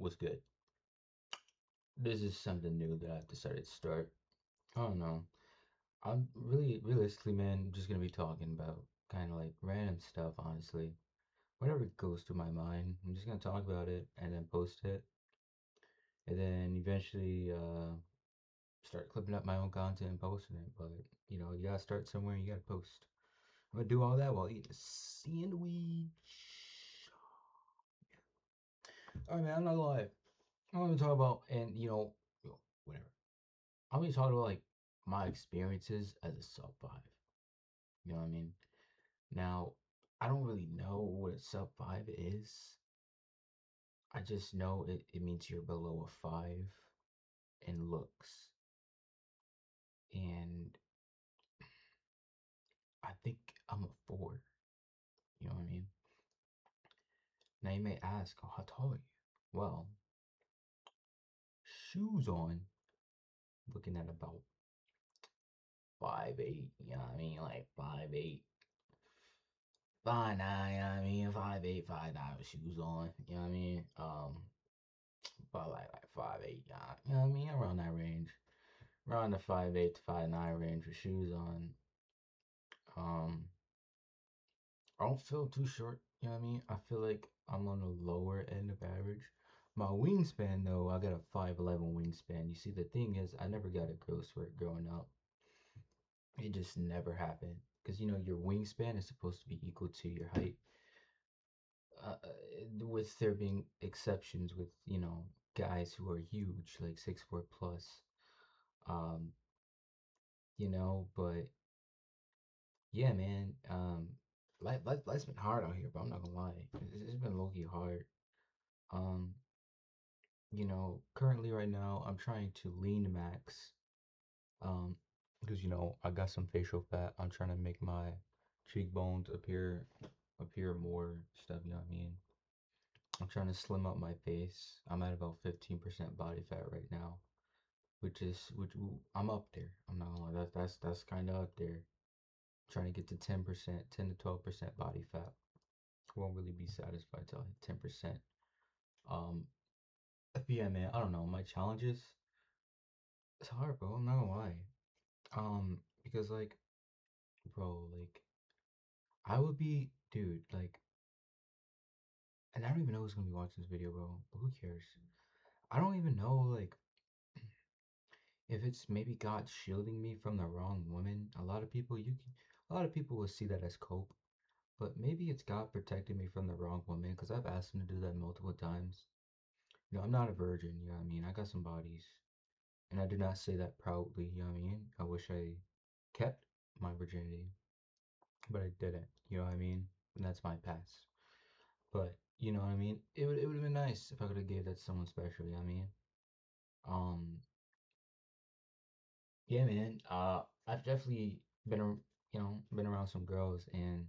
What's good? This is something new that I've decided to start. I don't know. I'm really, realistically, man, just gonna be talking about kind of like random stuff, honestly. Whatever goes through my mind, I'm just gonna talk about it and then post it. And then eventually, start clipping up my own content and posting it. But, you gotta start somewhere and you gotta post. I'm gonna do all that while eating a sandwich. Alright, man, I'm not gonna lie. I'm gonna talk about, and, whatever. I'm gonna talk about like my experiences as a sub five. You know what I mean? Now, I don't really know what a sub five is. I just know it means you're below a five in looks. And I think I'm a four. You know what I mean? Now you may ask, oh, how tall are you? Well, shoes on, looking at about 5'8", you know what I mean? Like 5'8", 5'9", you know what I mean? 5'8", 5'9" with shoes on, you know what I mean? About like 5'8", you know what I mean? Around that range. Around the 5'8" to 5'9" range with shoes on. Um, I don't feel too short, you know what I mean? I feel like I'm on the lower end of average. My wingspan though, I got a 5'11" wingspan. You see, the thing is, I never got a growth spurt growing up. It just never happened. Because, your wingspan is supposed to be equal to your height. Uh, with there being exceptions with, guys who are huge, like 6'4" plus. Um, but yeah, man. Life's been hard out here, but I'm not gonna lie. It's been low-key hard. Um, currently right now I'm trying to lean max. Um, because I got some facial fat. I'm trying to make my cheekbones appear more stuff, you know what I mean? I'm trying to slim up my face. I'm at about 15% body fat right now, which I'm up there. I'm not gonna lie. That's kind of up there. Trying to get to 10%, 10 to 12% body fat. Won't really be satisfied till I hit 10%. Um, but yeah, man, I don't know. My challenges, it's hard, bro. I'm not gonna lie. Because like, bro, like, I would be, dude, like, and I don't even know who's gonna be watching this video, bro. But who cares? I don't even know, like, if it's maybe God shielding me from the wrong woman. A lot of people will see that as cope. But maybe it's God protecting me from the wrong woman because I've asked him to do that multiple times. I'm not a virgin, you know what I mean? I got some bodies. And I do not say that proudly, you know what I mean? I wish I kept my virginity, but I didn't, you know what I mean? And that's my past. But, you know what I mean? It would have been nice if I could have gave that to someone special, you know what I mean? Um, yeah, man. I've definitely been around some girls, and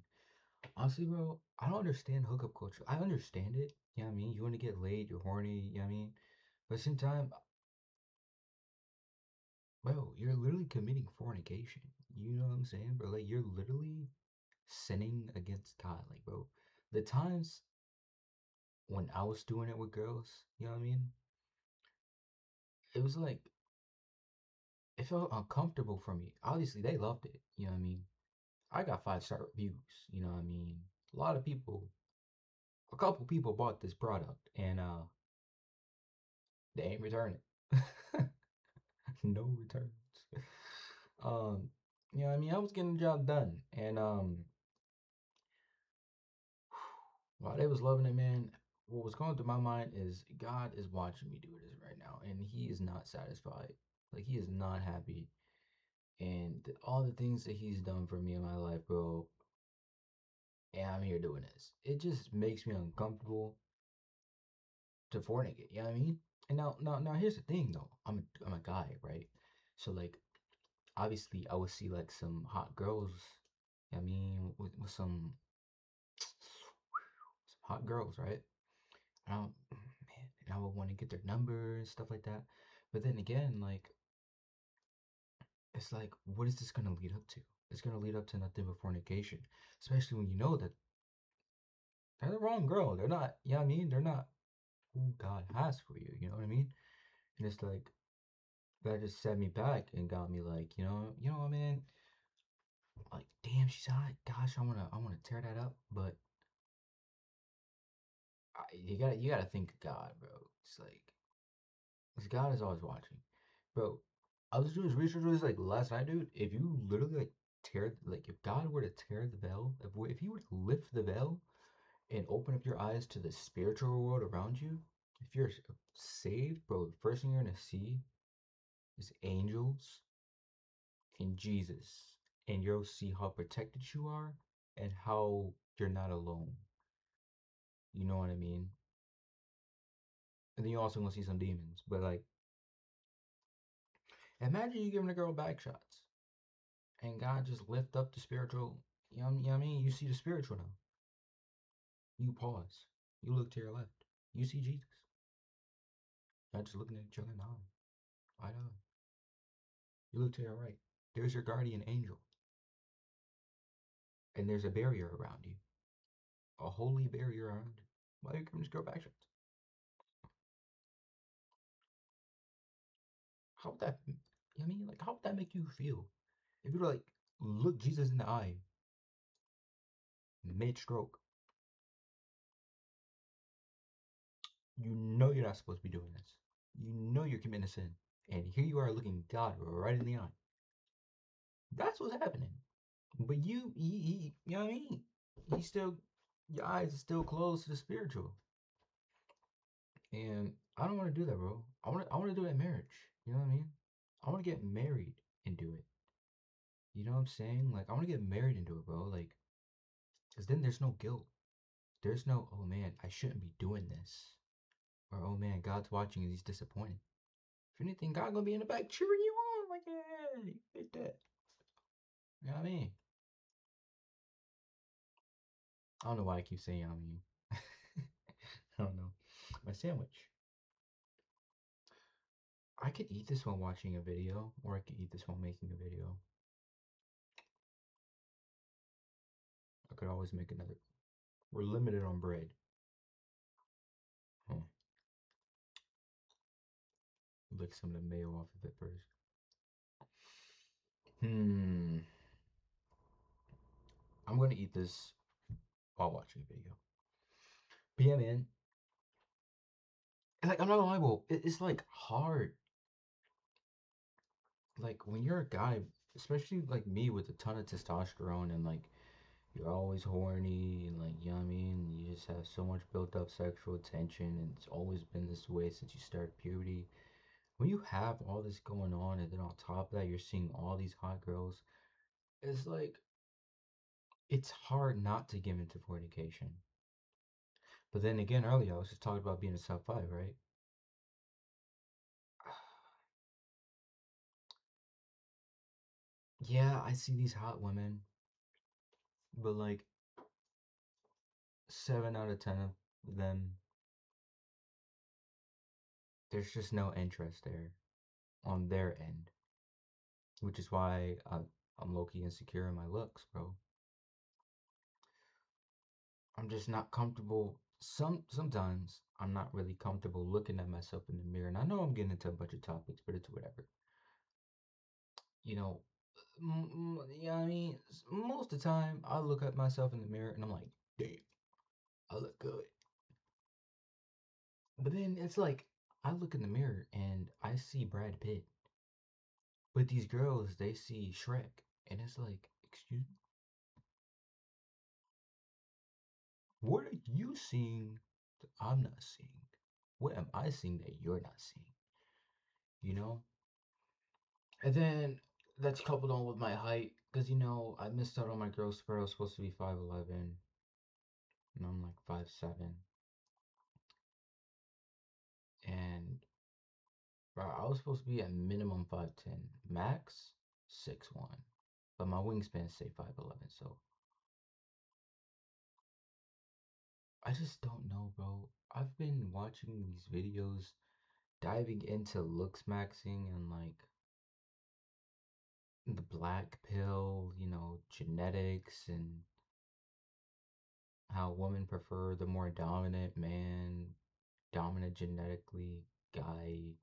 honestly, bro, I don't understand hookup culture. I understand it, you know what I mean? You want to get laid, you're horny, you know what I mean? But at the same time, bro, you're literally committing fornication. You know what I'm saying, bro? Like, you're literally sinning against God. Like, bro, the times when I was doing it with girls, you know what I mean? It was like, it felt uncomfortable for me. Obviously, they loved it, you know what I mean? I got 5-star reviews, you know what I mean? A lot of people, a couple people bought this product, and they ain't returning. No returns. Um, you know what I mean? I was getting the job done, and while they was loving it, man, what was going through my mind is God is watching me do this right now, and He is not satisfied. Like, He is not happy, and all the things that He's done for me in my life, bro, and I'm here doing this. It just makes me uncomfortable to fornicate. You know what I mean? And now, here's the thing, though. I'm a guy, right? So like, obviously, I would see like some hot girls. You know what I mean, with some hot girls, right? And I would want to get their number and stuff like that. But then again, like, it's like, what is this gonna lead up to? It's gonna lead up to nothing but fornication, especially when you know that they're the wrong girl. They're not. You know what I mean? They're not who God has for you. You know what I mean? And it's like that just set me back and got me like, man, like damn, she's hot. Gosh, I wanna tear that up, but you gotta think of God, bro. It's like, 'cause God is always watching, bro. I was doing research on this like last night, dude. If you literally like if God were to tear the veil, if He were to lift the veil and open up your eyes to the spiritual world around you, if you're saved, bro, the first thing you're gonna see is angels and Jesus, and you'll see how protected you are and how you're not alone. You know what I mean? And then you also gonna see some demons, but like, imagine you giving a girl back shots, and God just lift up the spiritual. You know what I mean? You see the spiritual now. You pause. You look to your left. You see Jesus. Not just looking at each other in the eye. Eye to eye. You look to your right. There's your guardian angel. And there's a barrier around you. A holy barrier around you. Why you come just go back shots? How would that, you know what I mean? Like, how would that make you feel? If you were like, look Jesus in the eye, mid stroke, you know you're not supposed to be doing this. You know you're committing a sin. And here you are looking God right in the eye. That's what's happening. But you know what I mean? He's still, your eyes are still closed to the spiritual. And I don't want to do that, bro. I want to do it in marriage. You know what I mean? I want to get married and do it. You know what I'm saying? Like, I want to get married and do it, bro. Like, because then there's no guilt. There's no, oh man, I shouldn't be doing this. Or, oh man, God's watching and he's disappointed. If anything, God gonna be in the back cheering you on. Like, yeah, you did that. You know what I mean? I don't know why I keep saying I mean. I don't know. My sandwich. I could eat this while watching a video, or I could eat this while making a video. I could always make another. We're limited on bread. Huh. Lick some of the mayo off of it first. Hmm. I'm gonna eat this while watching a video. But yeah, man. Like, I'm not gonna lie, bro. It's like hard. Like when you're a guy, especially like me with a ton of testosterone and like you're always horny and like, you know what I mean? You just have so much built up sexual tension and it's always been this way since you started puberty. When you have all this going on and then on top of that you're seeing all these hot girls, it's like it's hard not to give into fornication. But then again, earlier I was just talking about being a sub five, right? Yeah, I see these hot women, but like 7 out of 10 of them, there's just no interest there on their end, which is why I'm low key insecure in my looks, bro. I'm just not comfortable. Sometimes I'm not really comfortable looking at myself in the mirror, and I know I'm getting into a bunch of topics, but it's whatever. You know, you know what I mean? Most of the time, I look at myself in the mirror and I'm like, damn, I look good. But then it's like, I look in the mirror and I see Brad Pitt. But these girls, they see Shrek. And it's like, excuse me, what are you seeing that I'm not seeing? What am I seeing that you're not seeing? You know? And then that's coupled on with my height. Because, I missed out on my growth spurt. I was supposed to be 5'11", and I'm like 5'7". And bro, I was supposed to be at minimum 5'10", max 6'1", but my wingspan say 5'11", so I just don't know, bro. I've been watching these videos diving into looks maxing and like the black pill, genetics and how women prefer the more dominant man. dominant genetically guy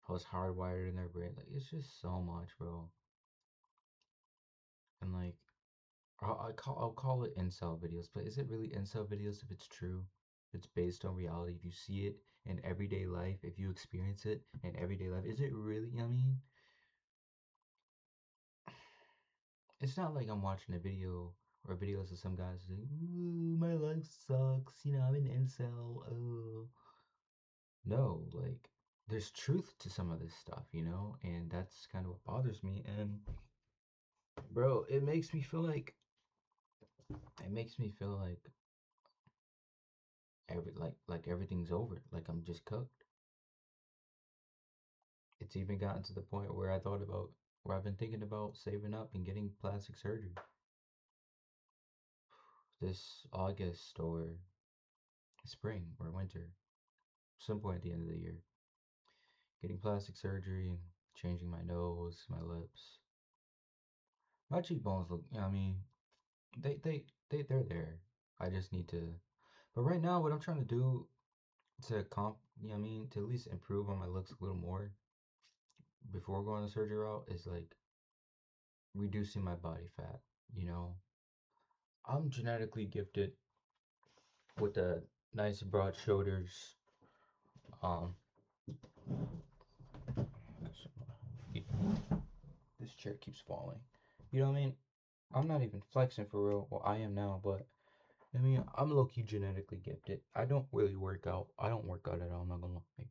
was hardwired in their brain. Like it's just so much, bro. And like I'll call it incel videos, but is it really incel videos if it's true? If it's based on reality. If you see it in everyday life, if you experience it in everyday life, is it really? I mean, it's not like I'm watching a video or videos of some guys saying, "Ooh, my life sucks. You know, I'm an incel." Oh, no, like there's truth to some of this stuff, and that's kind of what bothers me. And bro, it makes me feel like everything's over, like I'm just cooked. It's even gotten to the point where I've been thinking about saving up and getting plastic surgery this August or spring or winter, some point at the end of the year. Getting plastic surgery and changing my nose, my lips. My cheekbones look, I mean, they're there. I just need to, but right now, what I'm trying to do to to at least improve on my looks a little more before going the surgery route is like reducing my body fat, you know. I'm genetically gifted with the nice broad shoulders. Um, this chair keeps falling. You know what I mean? I'm not even flexing for real. Well, I am now, but I mean, I'm low key genetically gifted. I don't really work out. I don't work out at all. I'm not gonna lie.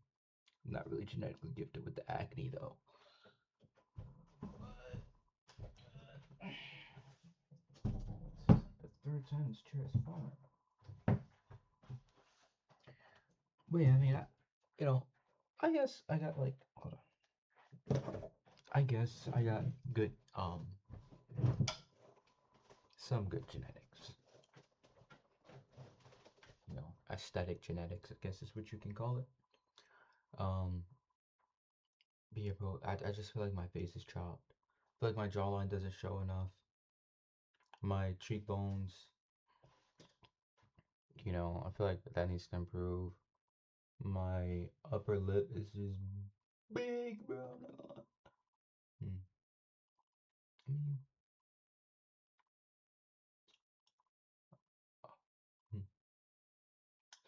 I'm not really genetically gifted with the acne though. The third time this chair is falling. But yeah, I mean, you know, I guess I got like, hold on. I guess I got good, some good genetics. Aesthetic genetics, I guess is what you can call it. Um, but yeah, bro, I just feel like my face is chopped. I feel like my jawline doesn't show enough. My cheekbones, I feel like that needs to improve. My upper lip is just big, bro. I'm not gonna lie. Hmm. I mean, hmm.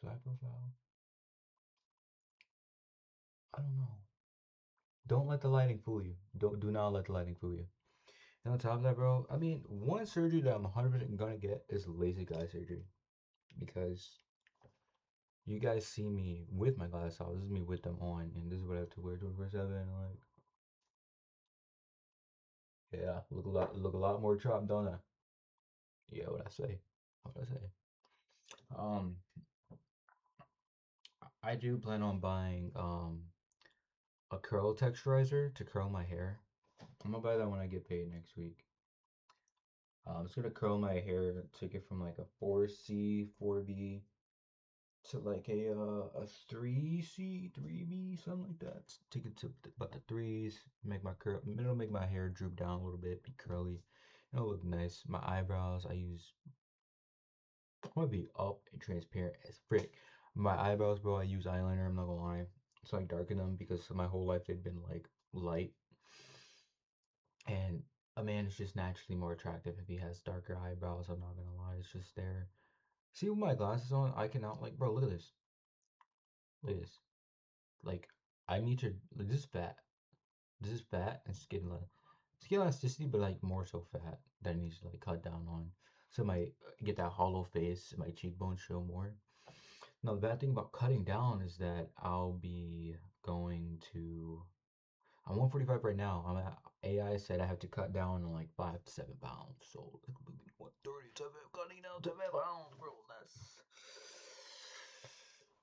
Side profile. I don't know. Don't let the lighting fool you. Do not let the lighting fool you. And on top of that, bro, I mean, one surgery that I'm 100% gonna get is LASIK eye surgery because you guys see me with my glasses off. This is me with them on, and this is what I have to wear 24/7. Like, yeah, look a lot more chopped, don't I? Yeah, what I say. What I say. Um, I do plan on buying a curl texturizer to curl my hair. I'm gonna buy that when I get paid next week. It's gonna curl my hair, take it from like a 4C, 4B to like a 3C, 3B, something like that. Take it to about the threes, it'll make my hair droop down a little bit, be curly. It'll look nice. My eyebrows, I'm gonna be up and transparent as frick. My eyebrows, bro, I use eyeliner, I'm not gonna lie. So I darken them because my whole life they've been like light. And a man is just naturally more attractive if he has darker eyebrows. I'm not gonna lie, it's just there. See with my glasses on, I cannot like, bro. Look at this. Look at this. Like, I need to. Like, this is fat. This is fat and skin elasticity, but like more so fat that needs to like cut down on. So my get that hollow face, my cheekbones show more. Now the bad thing about cutting down is that I'll be going to. I'm 145 right now. AI said I have to cut down on like 5 to 7 pounds. So 137 cutting down 7 pounds, bro.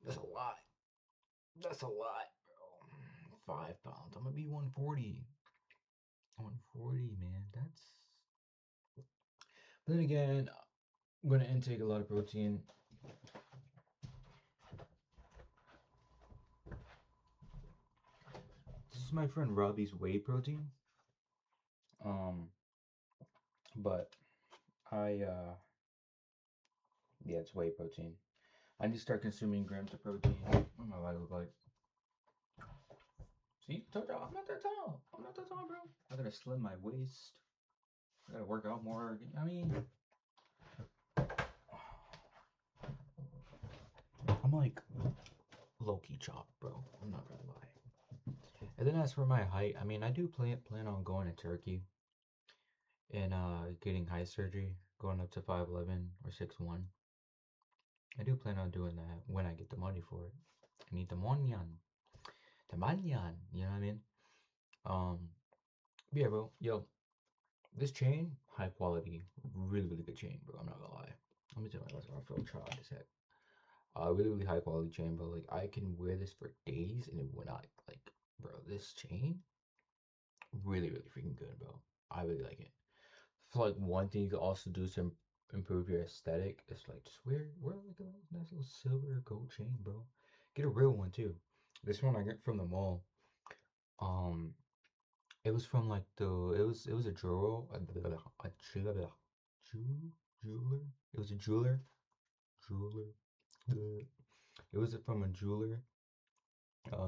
That's a lot. That's a lot, bro. 5 pounds. I'm gonna be 140. 140, man. But then again, I'm gonna intake a lot of protein. This is my friend Robbie's whey protein. Um, but I yeah, it's whey protein. I need to start consuming grams of protein. What my body look like? See, told y'all I'm not that tall. I'm not that tall, bro. I gotta slim my waist. I gotta work out more. I mean, I'm like low-key chopped, bro. I'm not gonna lie. And then as for my height, I mean, I do plan on going to Turkey and getting height surgery, going up to 5'11" or 6'1". I do plan on doing that when I get the money for it. I need the monyan. The manyan, you know what I mean? Um, yeah, bro. Yo, this chain, high quality, really, really good chain, bro. I'm not gonna lie. Let me tell you, I feel tried as heck. Really, really high quality chain, bro. Like I can wear this for days and it will not like, bro. This chain, really, really freaking good, bro. I really like it. For like one thing you could also do to improve your aesthetic is like just wear like a nice little silver or gold chain, bro. Get a real one too. This one I got from the mall. Um, it was from like it was a jeweler, jeweler. It was a jeweler. It was from a jeweler.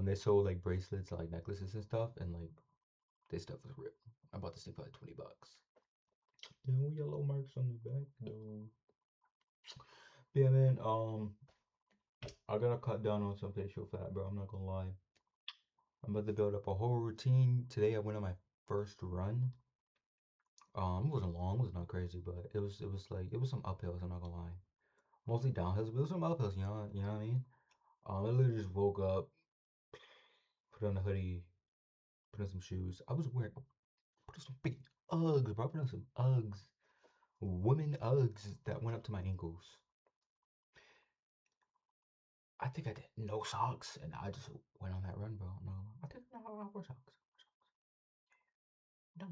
They sold like bracelets, like necklaces and stuff, and like this stuff was real. I bought this thing for like $20. No yellow marks on the back though. Yeah, man. I gotta cut down on some facial fat, bro. I'm not gonna lie. I'm about to build up a whole routine. Today I went on my first run. It wasn't long, it was not crazy, but it was some uphills, I'm not gonna lie. Mostly downhills, but it was some uphills, you know what I mean? I literally just woke up, put on a hoodie, put on some shoes. I was wearing put on some big Uggs, bro. I put on some Uggs. Women Uggs that went up to my ankles. I think I did no socks, and I just went on that run, bro. No, I think no, I wore socks. No,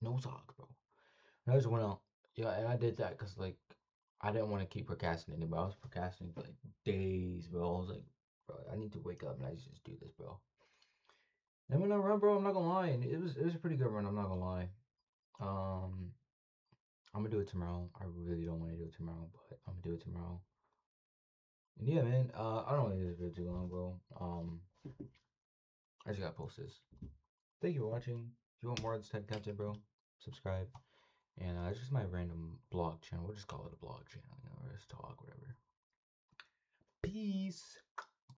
no socks, bro. And I just went out. Yeah, and I did that because like I didn't want to keep procrastinating, but I was procrastinating for like days, bro. I was like, bro, I need to wake up and I just do this, bro. And when I run, bro, I'm not gonna lie, and it was a pretty good run. I'm not gonna lie. Um, I'm gonna do it tomorrow. I really don't want to do it tomorrow, but I'm gonna do it tomorrow. And yeah, man. I don't want to do this video too long, bro. I just got post this. Thank you for watching. If you want more of this type of content, bro, subscribe. And it's just my random blog channel. We'll just call it a blog channel, or just talk, whatever. Peace.